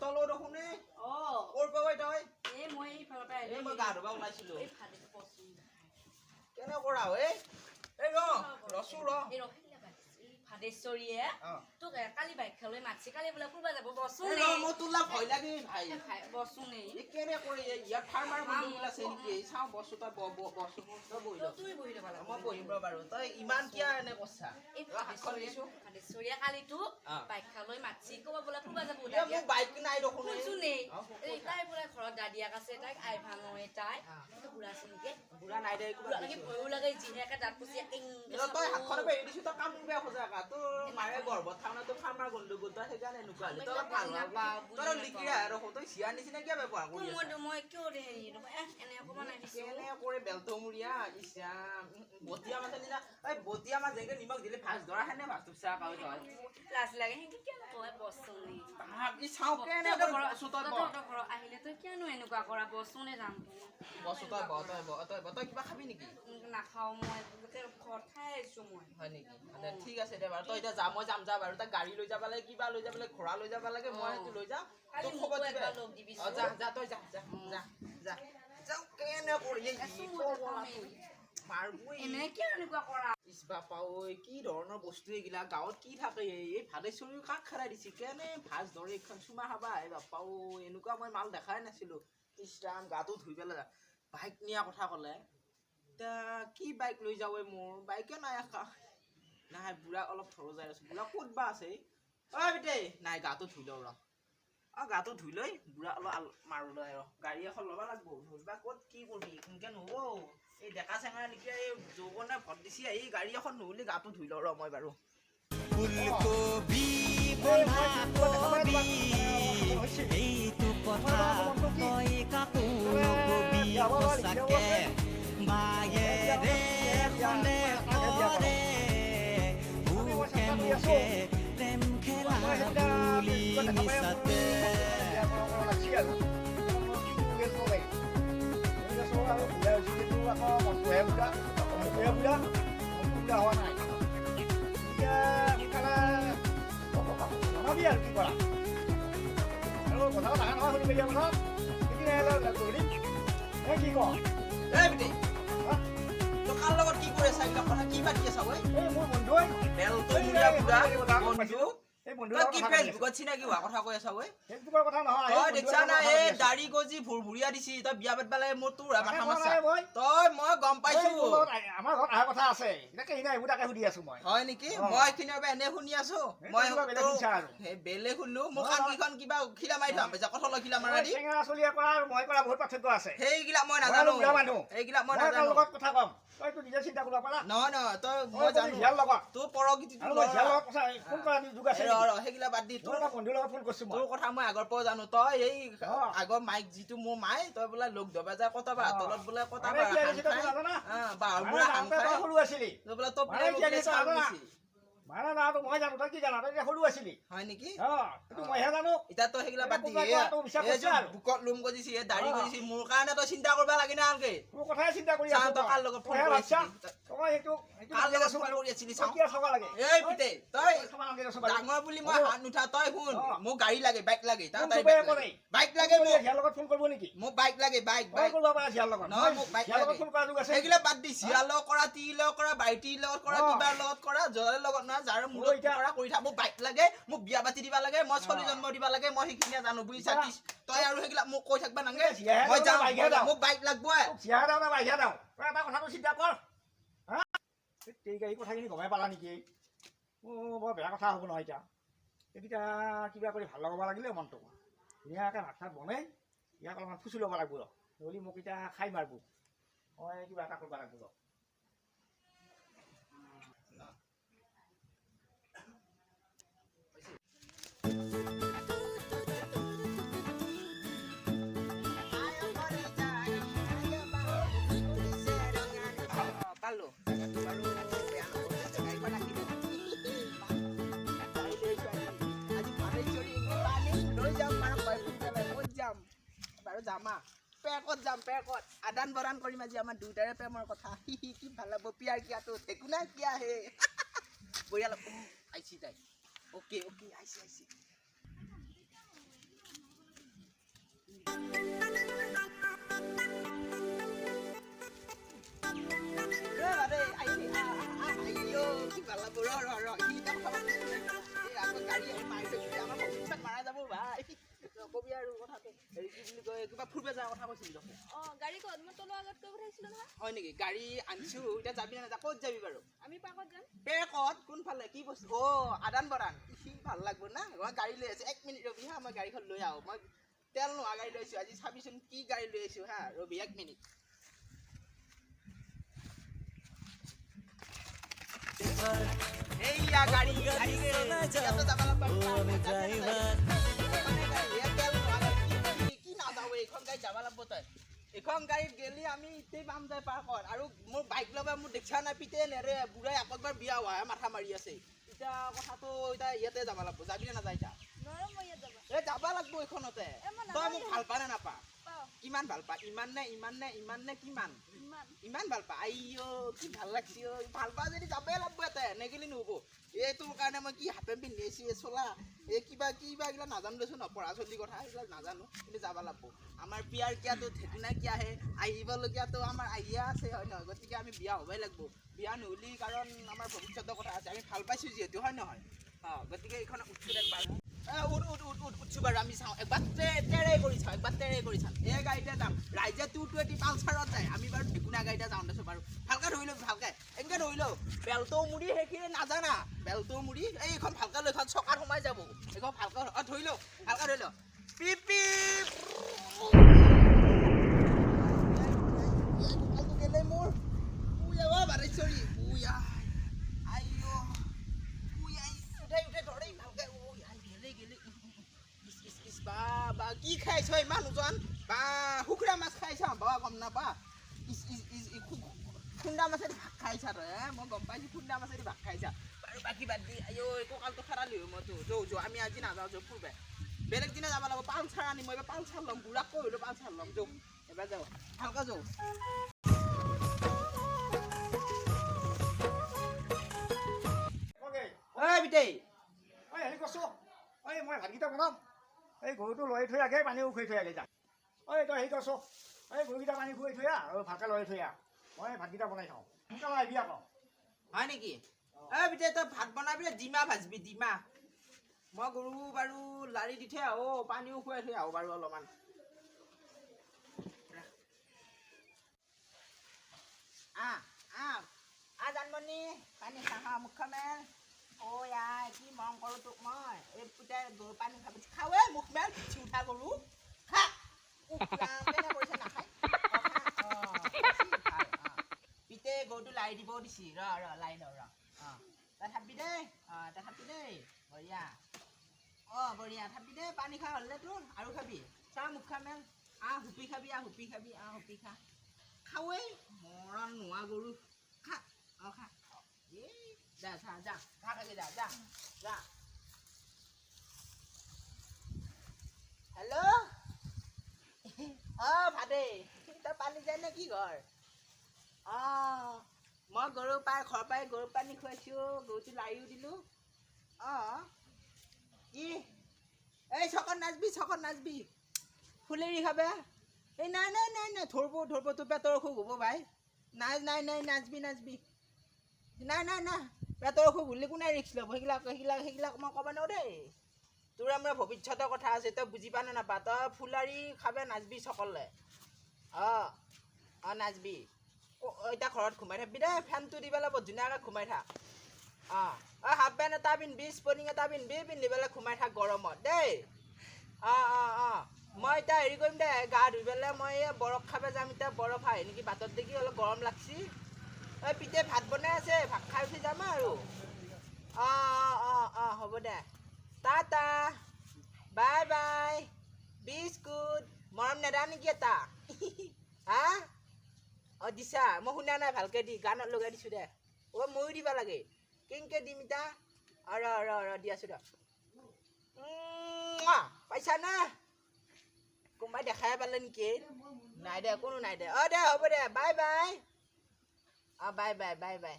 তলো দেখোনে ওৰ পাবাই তই এই মই এই ফালৰ পৰা এই মই গা ধুবা ওলাইছিলো এই ফালেটো পছন্দ কেনে কৰা ঐ এই ৰসু এই ৰখিলা এই ফাদেশ্বৰীয়ে তোক কালি বাইক খালৈ মাছি কালি বোলে ফুৰবা যাব বসুন এই মই তোলা ভয় লাগি ভাই বসুন এই কেনে কৰি ইয়াত ফাৰ্মাৰ বন্ধু আছে নেকি চাও বস্তু তই বস্তু বহি ল তুই বহি ল'ব মই বহিম বাৰু তই ইমান কিয়া এনে কৈছা এই ফাদেশ্বৰীয়ে কালিটো বাইক খালৈ মাছি ক'ব বোলে ফুৰবা যাব এই মোৰ বাইক নাই দেখোন শুনে এই তাই বোলে ঘৰত দাদিয়াক আছে তাইক আই ভাল নহয় তাই বুঢ়া আছে নেকি বুঢ়া নাই দে বুঢ়া লাগি ভয়ো লাগে যিহেকে দাঁত পুচি তই হাতখনে বেৰি দিছো তই কাম বেয়া খোজা কা তোৰ মাৰে গৰ্ভত থাকনা তোৰ ফাৰ্মাৰ গণ্ডগোল তই সেইকাৰণে এনেকুৱা হ'লে তই ভাল তই লিখিৰা আৰু তই চিয়াৰ নিচিনা কিয় ব্যৱহাৰ কৰি আছ মই কিয় হেৰি এনে অকমান আহিছো এনে কৰি বেলতমুৰীয়া ইছাম বটিয়া মাছ নিচিনা এই বটিয়া মাছ যেনেকে নিমখ দিলে ভাজ ধৰা হেনে ভাজ তুচা কাও তই লাজ লাগে হেকি কিয় তই বসুনি ভাবি চাও কেনে বস্তু তই ঘৰ আহিলে তই কিয়নো এনেকুৱা কৰা বসুনে যাম বস্তু তই কিবা খাবি নেকি নাখাও মই ঘৰত খাই আছো মই হয় নেকি ঠিক আছে দে বাৰু তই এতিয়া যা মই যাম যা বাৰু তই গাড়ী লৈ যাব লাগে কিবা লৈ যাব লাগে ঘোঁৰা লৈ যাব লাগে মই সেইটো লৈ যাম কালি খবৰ একবাৰ লগ দিবি যা যা তই যা যা যা যা যাও কেনে কৰি মাৰবই এনে কিয় এনেকুৱা কৰা ইছ বাপা ঐ কি ধৰণৰ বস্তু এইগিলা গাঁৱত কি থাকে এই ভাদেশ্বৰীও কাক খেৰাই দিছে কেনে ভাজ ধৰে এইখন চুমা খাবা এই বাপা ঐ এনেকুৱা মই মাল দেখাই নাছিলো ইছৰাম গাটো ধুই পেলাই বাইক নিয়া কথা ক'লে এতিয়া কি বাইক লৈ যাওঁ মোৰ বাইকে নাই নাই বুঢ়া অলপ থৰ যাই আছো বুঢ়া ক'ত বা আছে ঐ বেটে নাই গাটো ধুই লওঁ ৰ গাটো ধুই লৈ বুঢ়া অলপ মাৰো লৈ গাড়ী এখন ল'ব লাগব ধৰিবা ক'ত কি কৰিবি এনেকে নহ'ব এই ডেকা চেঙাৰা লিখি এই যৌৱনে ভট দিছি আহি গাড়ী এখন নহ'লে গাটো ধুই লওঁ ৰ মই বাৰু ফুলকবি বন্ধাকবি এইটো কথা তই কাকো নকবি সঁচাকে বায়েৰে খনে কৰে মুখে মুখে প্ৰেম খেলা বুলি মিছাতে চিনাকি হোৱা কথা কৈ আছা দাড়ি গজি ভুৰভুৰীয়া দিছি তই বিয়া পাতিব লাগে মোৰ তোৰ মাথা মাছা তই মই গম পাইছো আমাৰ ঘৰত অহা কথা আছে হয় নেকি মই এইখিনি এনে শুনি আছো মই বেলেগ শুনো মোক আনকিখন কিবা খিলা মাৰি থোৱা পাইছা কঠলৰ খিলা মাৰা দি সেইগিলা মই নাজানো এইগিলা মই নাজানো তইতো নিজে চিন্তা কৰিব পাৰা নহয় নহয় তই মই জানো ইয়াৰ লগত তোৰ পৰগীতিটো ইয়াৰ লগত কথা ফোন কৰা যুগ আছে সেইগিলা বাদ দি তোৰ বন্ধুৰ লগত ফোন কৰিছো তোৰ কথা মই আগৰ পৰা জানো তই এই আগৰ মাইক যিটো মোৰ মাই তই বোলে লোক দবা যায় কটাবা তলত বোলে কটাবা বাহুৰা হান খাই সৰু আছিলি তই বোলে তই মাৰা না তো মই জানো তই কি জানা তই সৰু আছিলি হয় নেকি এইটো মইহে জানো এতিয়া তই সেইগিলা বাদ দি বুকত লুম গজিছি দাড়ি গজিছি মোৰ কাৰণে তই চিন্তা কৰিব লাগে না আনকে তোৰ কথাই চিন্তা কৰি আছ তই কাৰ লগত ফোন কৰিছ তই এইটো কাৰ লগত ফোন কৰি আছিলি চাও কি চাব লাগে এই পিতে তই ডাঙৰ বুলি মই হাত নুঠা তই শুন মোক গাড়ী লাগে বাইক লাগে তা বাইক লাগে মোক ইয়াৰ লগত ফোন কৰিব নেকি মোক বাইক লাগে বাইক কৰিব পাৰা ইয়াৰ লগত নহয় মোক বাইক লাগে ফোন কৰা যুগ আছে সেইগিলা বাদ দি সিয়াৰ লগত কৰা তি লগত কৰা বাইটি লগত কৰা কিবা লগত কৰা জৰৰ লগত না যাৰ মোৰ কৰা কৰি থা মোক বাইক লাগে মোক বিয়া পাতি দিবা লাগে মই চলি জন্ম দিবা লাগে মই সেইখিনি জানো বুজিছা তই আৰু সেইগিলা মোক কৈ থাকবা নাগে মই যাম মোক বাইক লাগব সিয়া দাও না বাইক দাও তই এটা কথাটো চিন্তা কৰ হা ঠিক এই কথাখিনি গমাই পালা নেকি বৰ বেয়া কথা হ'ব নহয় এতিয়া এইকেইটা কিবা কৰি ভাল লগাব লাগিলে মনটো ধুনীয়াকৈ ভাত চাত বনাই ইয়াক অলপমান ফুচি ল'ব লাগিব নহ'লে মোক এতিয়া খাই মাৰিব মই কিবা এটা কৰিব লাগিব Palo. Palo yang kayak mana gitu. Aji pare chori paling 2 jam mana koi pun kale 2 jam. Baru jama. Pekot jam pekot. Adan baran kori maji ama duitare pemor kotha. Hi ki bhala bo piar kiya to dekuna kiya he. Boya la aisi dai. Okay, I see. নকবি আৰু কথাটো হেৰি কি বুলি কয় কিবা ফুৰিব যোৱাৰ কথা কৈছিলি দেখোন গাড়ী ক'ত মই তলৰ আগত কৈ পঠাইছিলো নহয় হয় নেকি গাড়ী আনিছো এতিয়া যাবি না ক'ত যাবি বাৰু আমি পাকত যাম পেকত কোনফালে কি বস্তু আদান বদান কি ভাল লাগব না মই গাড়ী লৈ আছো 1 মিনিট ৰবি হা মই গাড়ীখন লৈ আহো মই তেল নোহোৱা গাড়ী লৈছো আজি চাবিচোন কি গাড়ী লৈ আছো হা ৰবি 1 মিনিট এইয়া গাড়ী ইয়াতে যাব কি নাযাব এইখন গাড়ী যাব লাগব তই এইখন গাড়ীত গেলি আমি ইতেই পাম যায় পাৰ্কত আৰু মোৰ বাইক ল'বা মোৰ দেখা নাই পিতে নেৰে বুঢ়াই আকবাৰ বিয়া হোৱাহে মাথা মাৰি আছে এতিয়া কথাটো এতিয়া ইয়াতে যাব লাগব যাবি নে নাযায় এতিয়া যাব লাগব এইখনতে তই মোক ভাল পা নে নাপা কিমান ভাল পা ইমান নে কিমান ইমান ভাল পা আইও কি ভাল লাগছি ভাল পা যদি যাবই লাগব এতে নেগেলি নহ'ব এইটোৰ কাৰণে মই কি হাফ পেণ্ট পিন্ধি আছো চলা এই কিবা এইগিলা নাজানো দেচোন পঢ়া চলিৰ কথা এইবিলাক নাজানো কিন্তু যাব লাগব আমাৰ বিয়াৰ কিয়াটো ঠেকুনা কিয়াহে আহিবলগীয়াতো আমাৰ আহিয়ে আছে হয় নহয় গতিকে আমি বিয়া হ'বই লাগব বিয়া নহ'লি কাৰণ আমাৰ ভৱিষ্যতৰ কথা আছে আমি ভাল পাইছোঁ যিহেতু হয় নহয় গতিকে এইখন উঠছোঁ একবাৰ উঠছোঁ বাৰু আমি চাওঁ একবাৰ তেৰে কৰি চাওঁ এই গাড়ীতে যাম ৰাইজে 220 পালচাৰত যায় আমি বাৰু ঠেকুনা গাড়ীতে যাওঁ দেচোন বাৰু ভালকৈ ধৰি লওঁ ভালকৈ এনেকৈ ধৰি লওঁ বেলটো মুড়ি সেইখিনি নাজানা বেলটো মুড়ি এইখন ভালকৈ লৈ এখন চকাত সোমাই যাব এইখন ভালকৈ ধৰি লওঁ ভালকৈ ধৰি লওঁ পিপ পিপ গেলে মোৰ বাৰেশ্বৰী উঠে ভালকৈ গেলে বা কি খাইছ ইমান ওজন বা শুকুৰা মাছ খাইছ বা গম নাপা খুন্দা মাছেদি ভাত খাইছা তই মই গম পাইছোঁ খুন্দা মাছেদি ভাত খাইছা বাৰু বাকী বাদ দি কঁকালটো খাৰালি হয় মইতো যৌ আমি আজি নাযাওঁ যৌ ফুৰিব বেলেগ দিনা যাব লাগিব পালচাৰ আনিম মই এবাৰ পালচাৰ ল'ম বুঢ়াক কৈ হ'লেও পালচাৰ ল'ম যৌ এবাৰ যাওঁ ভালকৈ যৌ বিটেই হেৰি কৈছোঁ মই ভাতকেইটা বনাম এই গৰুটো লৈ থৈ আগে পানী উখৰি থৈ আগে যা তই হেৰি কৈছোঁ গৰুকেইটা পানী খুৱাই থৈ আৰু ভালকৈ লৈ থৈ মই ভাতকেইটা বনাই খাওঁ সোনকালে আহিবি আকৌ হয় নেকি বিটেই তই ভাত বনাবি ডিমা ভাজবি ডিমা মই গৰু বাৰু লাৰি দি থৈ আহোঁ পানীও খুৱাই থৈ আহোঁ বাৰু অলপমান জানমণি পানী খা মুখমেল আই কি মৰম কৰোঁ তোক মই এই পুতাই গৰু পানী খাবি খাৱে মুখমেল পিঠি উঠা গৰু খা কৰিছে নাখায় পিতে গৰুটো লাৰি দিবও দিছি লাৰি লওঁ তই থাপি দেই তই থাপি দেই বঢ়িয়া বঢ়িয়া থাপি দেই পানী খা হ'লে তোৰ আৰু খাবি চা মুখ খামেল হুপি খাবি হুপি খা খাৱেই মৰণ নোহোৱা গৰু খা খা যা খাগে যা হেল্ল' ভাদেই তই পানী যায় নে কি ঘৰ মই গৰু ঘৰৰ পৰাই গৰু পানী খুৱাইছোঁ গৰুটো লাৰিও দিলোঁ কি এই চকত নাচবি ফুলেৰি খাবে এই নাই ধৰব তোৰ পেটৰ অসুখ হ'ব ভাই নাই নাচবি নাই পেটৰ অসুখ হ'লে কোনে ৰিক্স ল'ব সেইবিলাক মই ক'ব নোৱাৰোঁ দেই তোৰ আমাৰ ভৱিষ্যতৰ কথা আছে তই বুজি পা নে নাপা তই ফুলাৰি খাবে নাচবি চকলে নাচবি এতিয়া ঘৰত ঘুমাই থাকবি দেই ফেনটো দি পেলাই বৰ ধুনীয়াকৈ ঘুমাই থাক হাফ পেণ্ট এটা পিন্ধবি স্পৰ্টিং এটা পিন্ধি পেলাই ঘুমাই থাক গৰমত দেই মই এতিয়া হেৰি কৰিম দে গা ধুই পেলাই মই বৰফ খাব যাম এতিয়া বৰফ আহে নেকি বাটত দেখি অলপ গৰম লাগছি পিতে ভাত বনাই আছে ভাত খাই উঠি যাম আৰু হ'ব দে টাটা বাই বাই বিস্কুট মৰম নেদা নেকি এটা দিছা মই শুনা নাই ভালকৈ দি গানত লগাই দিছোঁ দে ময়ো দিবা লাগে কেনেকৈ দিম এতিয়া দি আছোঁ দে পাইছা না কোনোবাই দেখাই পালে নেকি নাই দে কোনো নাই দে দে হ'ব দে বাই বাই বাই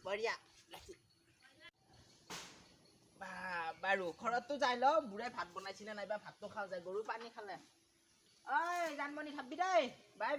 বঢ়িয়া বাৰু ঘৰততো যাই ল বুঢ়াই ভাত বনাইছিলে নাইবা ভাতটো খাওঁ যায় গৰু পানী খালে জানমণি খাবি দেই বাই